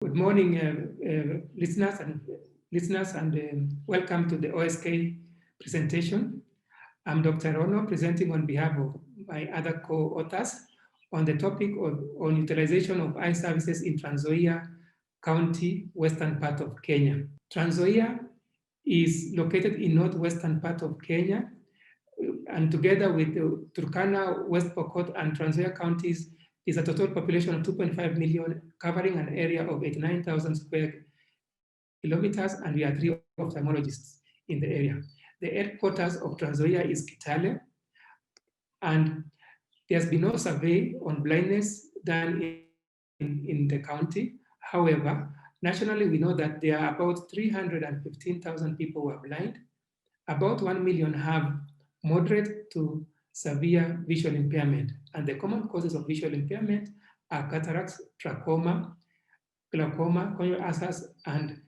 Good morning, listeners, and welcome to the OSK presentation. I'm Dr. Rono, presenting on behalf of my other co-authors on the topic on utilization of eye services in Transnzoia County, western part of Kenya. Transnzoia is located in northwestern part of Kenya, and together with Turkana, West Pokot, and Transnzoia counties, is a total population of 2.5 million, covering an area of 89,000 square kilometers, and we are 3 ophthalmologists in the area. The headquarters of Transnzoia is Kitale, and there's been no survey on blindness done in the county. However, nationally, we know that there are about 315,000 people who are blind. About 1 million have moderate to severe visual impairment. And the common causes of visual impairment are cataracts, trachoma, glaucoma, corneal ulcers, and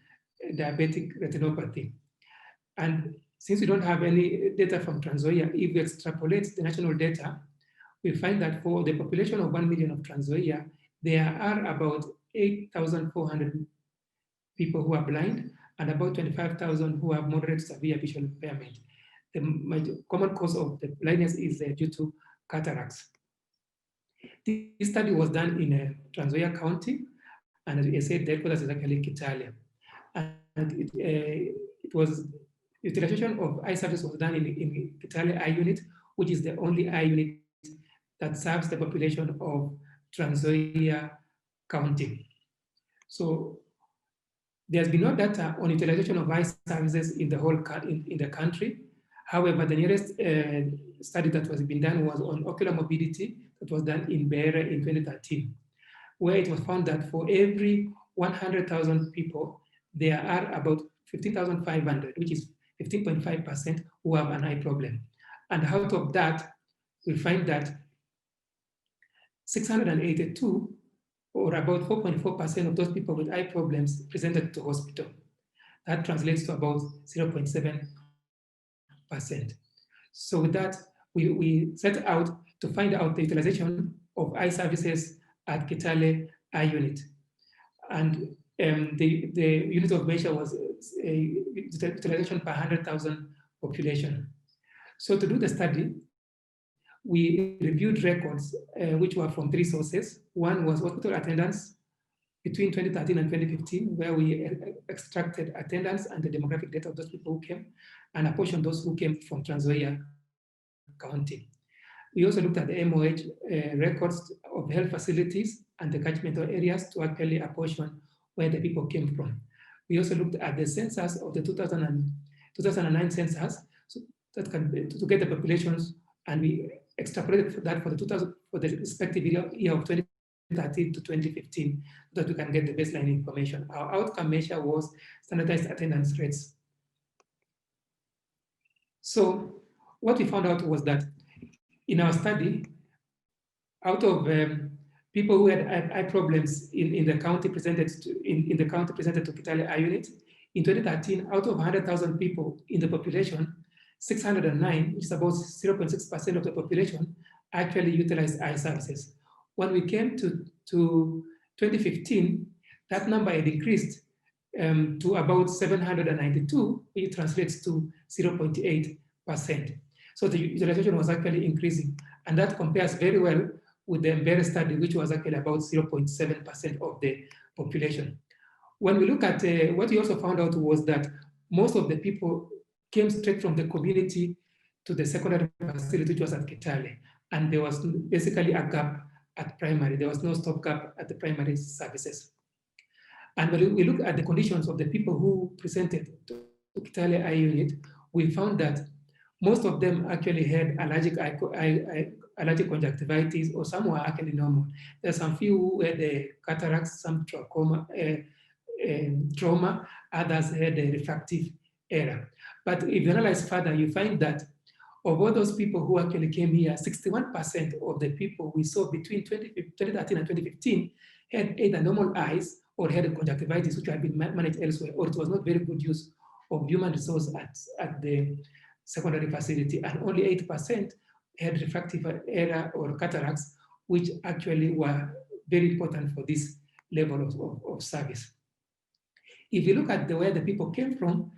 diabetic retinopathy. And since we don't have any data from Transnzoia, if we extrapolate the national data, we find that for the population of 1 million of Transnzoia, there are about 8,400 people who are blind and about 25,000 who have moderate severe visual impairment. The common cause of the blindness is due to cataracts. This study was done in Transnzoia County, and as I said, the headquarters is actually Kitale. And it was utilization of eye service was done in Kitale Eye Unit, which is the only eye unit that serves the population of Transnzoia County. So there's been no data on utilization of eye services in the whole in the country. However, the nearest study that was been done was on ocular mobility that was done in Beira in 2013, where it was found that for every 100,000 people, there are about 15,500, which is 15.5% who have an eye problem. And out of that, we find that 682, or about 4.4% of those people with eye problems presented to hospital. That translates to about 0.7%. So with that, we set out to find out the utilization of eye services at Kitale Eye Unit. And the unit of measure was utilization per 100,000 population. So to do the study, we reviewed records which were from 3 sources. One was hospital attendance between 2013 and 2015, where we extracted attendance and the demographic data of those people who came, and a portion of those who came from Transnzoia County. We also looked at the MOH records of health facilities and the catchment areas to actually apportion where the people came from. We also looked at the census of the 2009 census so that to get the populations, and we extrapolated that for the respective year of 2013 to 2015, so that we can get the baseline information. Our outcome measure was standardized attendance rates. So what we found out was that in our study, out of people who had eye problems in the county presented to Kitale Eye Unit, in 2013, out of 100,000 people in the population, 609, which is about 0.6% of the population, actually utilized eye services. When we came to 2015, that number had increased to about 792, which translates to 0.8%. So the utilization was actually increasing, and that compares very well with the Mbere study, which was actually about 0.7% of the population. When we look at what we also found out was that most of the people came straight from the community to the secondary facility, which was at Kitale, and there was basically a gap at primary. There was no stopgap at the primary services. And when we look at the conditions of the people who presented to Kitale Eye Unit, we found that most of them actually had allergic conjunctivitis, or some were actually normal. There's some few who had cataracts, some trauma, others had a refractive error. But if you analyze further, you find that of all those people who actually came here, 61% of the people we saw between 2013 and 2015 had either normal eyes or had conjunctivitis, which had been managed elsewhere, or it was not very good use of human resource at the secondary facility, and only 8% had refractive error or cataracts, which actually were very important for this level of service. If you look at where the people came from,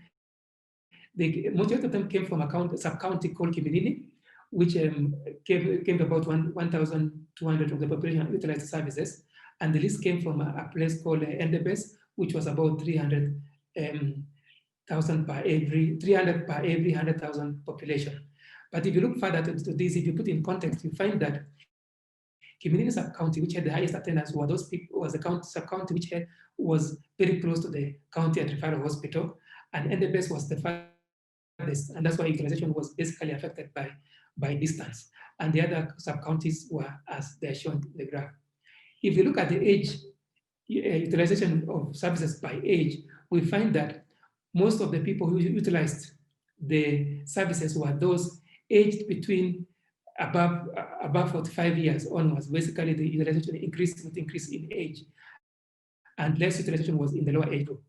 majority of them came from a sub-county called Kiminini, which came to about 1,200 of the population utilized services. And the list came from a place called Endebess, which was about 300,000 per every 100,000 population. But if you look further to this, if you put in context, you find that Kiminini sub-county, which had the highest attendance, were those people, was the sub-county which was very close to the county and referral hospital, and Endebess was the farthest, and that's why utilization was basically affected by distance. And the other sub-counties were as they're shown in the graph. If you look at the age, utilization of services by age, we find that most of the people who utilized the services were those aged between above 45 years onwards. Basically, the utilization increased with increase in age, and less utilization was in the lower age group.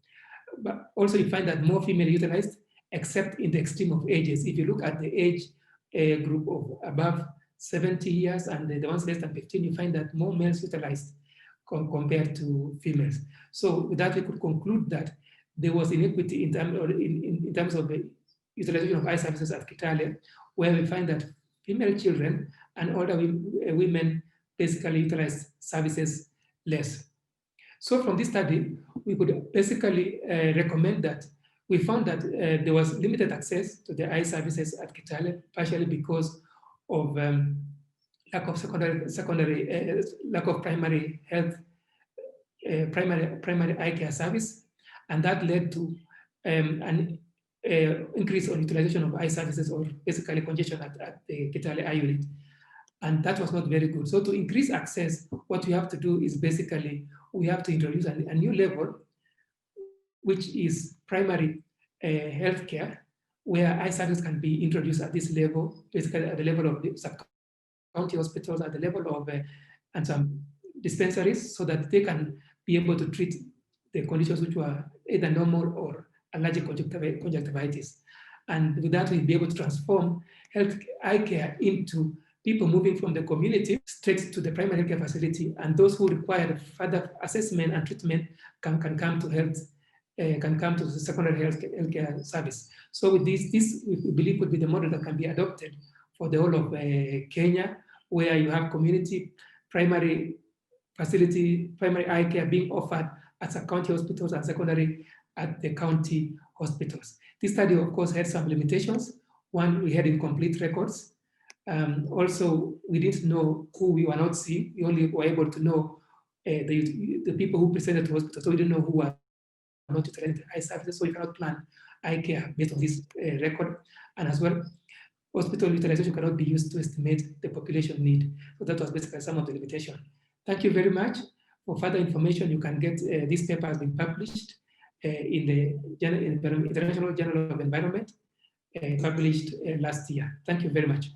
But also you find that more female utilized, except in the extreme of ages. If you look at the age group of above 70 years and the ones less than 15, you find that more males utilized compared to females. So with that, we could conclude that there was inequity in terms of the utilization of eye services at Kitale, where we find that female children and older women basically utilize services less. So from this study, we could basically recommend that we found that there was limited access to the eye services at Kitale, partially because of lack of lack of primary health, primary eye care service, and that led to an increase on utilization of eye services, or basically congestion at the Kitale Eye Unit. And that was not very good. So to increase access, what we have to do is basically, we have to introduce a new level, which is primary healthcare, where eye service can be introduced at this level, basically at the level of the sub-county hospitals, at the level of and some dispensaries, so that they can be able to treat the conditions which were either normal or allergic conjunctivitis. And with that, we'll be able to transform eye care into people moving from the community straight to the primary care facility, and those who require further assessment and treatment can come to the secondary healthcare service. So with this we believe would be the model that can be adopted for the whole of Kenya, where you have community primary eye care being offered at sub-county hospitals and secondary at the county hospitals. This study, of course, had some limitations. One, we had incomplete records. Also, we didn't know who we were not seeing. We only were able to know the people who presented to hospital, so we didn't know who were not utilizing eye services, so you cannot plan eye care based on this record. And as well, hospital utilization cannot be used to estimate the population need. So that was basically some of the limitation. Thank you very much. For further information, you can get this paper has been published in the International Journal of Environment, published last year. Thank you very much.